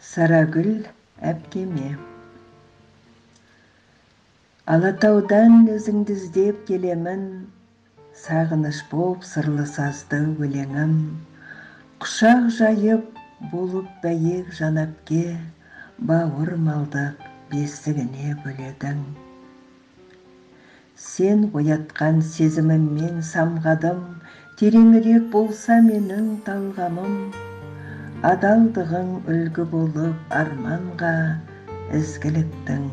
Сарагүл әпкеме. Алатаудан өзіңді іздеп келемін, сағыныш боп сырлы сазды өлеңім. Құшақ жайып болып бәйек жанапке, бауыр малдық бесігіне бөледің. Сен оятқан сезіміммен самғадым, тереңірек болса менің талғамым. Адалдығың үлгі болып арманға, ізгіліктің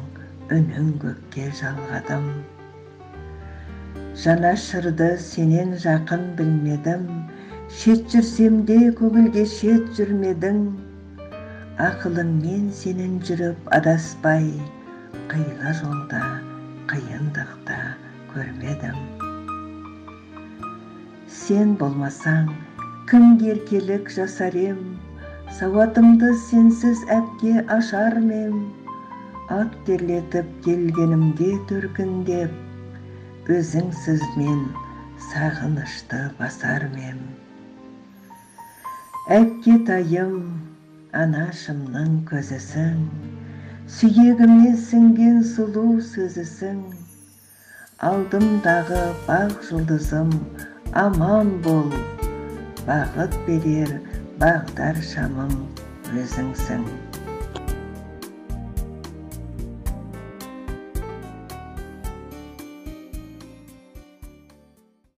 үнін көкке жалғадым. Жанашырды сенен жақын білмедім, шет жүрсем де көңілге шет жүрмедің. Ақылыңмен сенен жүріп адаспай, қилы жолда қиындықта көрмедім. Сен болмасаң, кімге еркелік жасар ем, сауатымды сенсіз әпке ашар мем. Ат терлетіп келгенімде төркіндеп, өзіңсіз мен сағынышты басар мем. Әпке тайым, анашымның көзісің, сүйегіме сіңген сұлу сөзісің. Алдымдағы бақ жұлдызым, аман бол, бағыт берер бағдар шамым өзіңсің.